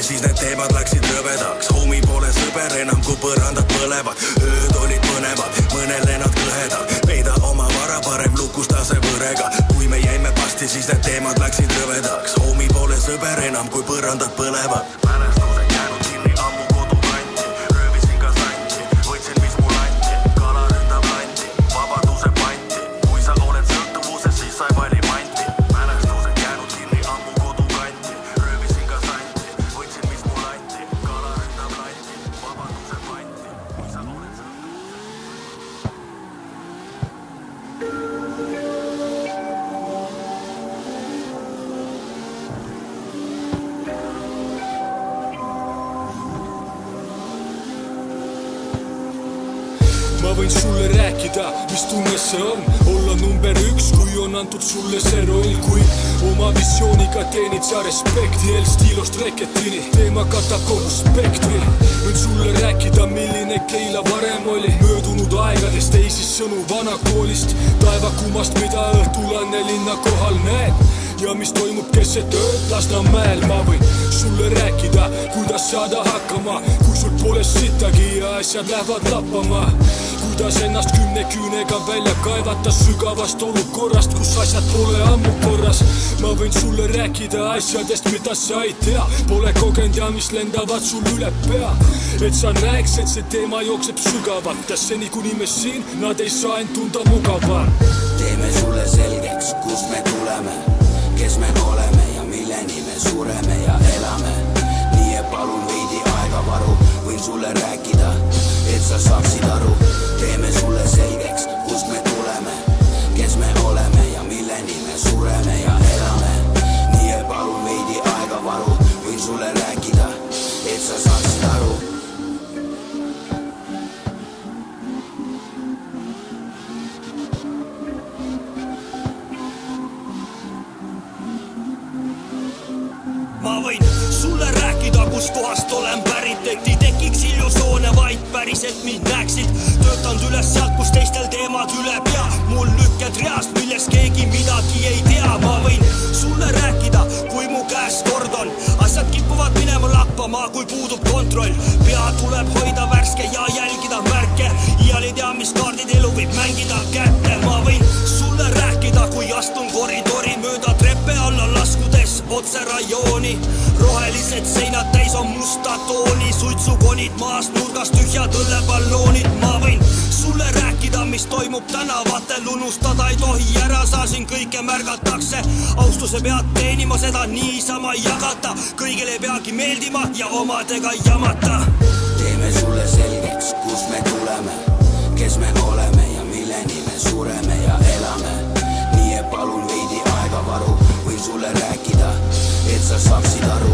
siis need teemad läksid rõvedaks. Homie pole sõber enam, kui põrandad põlevad. Ööd olid põnevad, mõnele nad kõhedad. Peida oma vara, parem lukustase võrega. Kui me jäime pasti, siis need teemad läksid rõvedaks. Homie pole sõber enam, kui põrandad põlevad. Mälestused jäänud kinni ammu kodukanti. Röövisin ka santi, võtsin mis mul anti. Kala ründab lanti, vabaduse panti. Kui sa oled sõltuvuses, siis sa ei vali manti. Mälestused jäänud kinni ammu kodukanti. Röövisin ka santi, võtsin mis mul anti. Kala ründab lanti, vabaduse panti. Kui sa oled Ma võin sulle rääkida, mis tunne see on olla number 1, kui on antud sulle see roll. Kui oma visiooniga teenid sa respekti El-stiilost reketini, teema katab kogu spektri. Võin sulle rääkida, milline Keila varem oli, möödunud aegadest, teisi sõnu vanakoolist, taevakumast, mida õhtul Anne linna kohal näed ja mis toimub keset ööd Lasnamäel. Ma võin sulle rääkida, kuidas saada hakkama, kui sul pole sittagi ja asjad lähevad lappama. Kuidas ennast 10 küünega välja kaevata sügavast olukorrast, kus asjad pole ammu korras. Ma võin sulle rääkida asjadest, mida sa ei tea, pole kogenud ja mis lendavad sul üle pea. Et sa näeks, et see teema jookseb sügavalt ja seni kuni me siin, nad ei saa end tunda mugavalt. Teeme sulle selgeks, kust me tuleme, kes me oleme ja milleni me sureme ja elame. Nii et palun veidi aega varu, võin sulle rääkida, et sa saaksid aru. Teeme sulle selgeks, kust me tuleme, kes me oleme ja milleni me sureme ja elame. Nii et palun veidi aega varu, võin sulle rääkida, et sa saaksid aru. Ma võin sulle rääkida, kus kohast olen pärit, et ei tekiks illusioone, vaid päriselt mind näeksid. Töötanud üles sealt, kus teistel teemad üle pea, mul lükked reast, millest keegi midagi ei tea. Ma võin sulle rääkida, kui mu käes kord on, asjad kipuvad minema lappama, kui puudub kontroll. Pea tuleb hoida värske ja jälgida märke, iial ei tea, mis kaardid elu võib mängida kätte. Ma võin sulle rääkida, kui astun koridori mööda treppe alla laskudes otse rajooni. Rohelised seinad täis on musta tooni, suitsukonid maas nurgas, tühjad õlleballoonid. Ma võin sulle rääkida, mis toimub tänavatel, unustada ei tohi ära, sa siin kõike märgatakse. Austuse pead teenima, seda niisama jagata, kõigile ei peagi meeldima ja omadega jamata. Teeme sulle selgeks, kust me tuleme, kes me oleme ja milleni me sureme ja elame. Nii et palun veidi aega varu, võin sulle rääkida, et sa saaksid aru.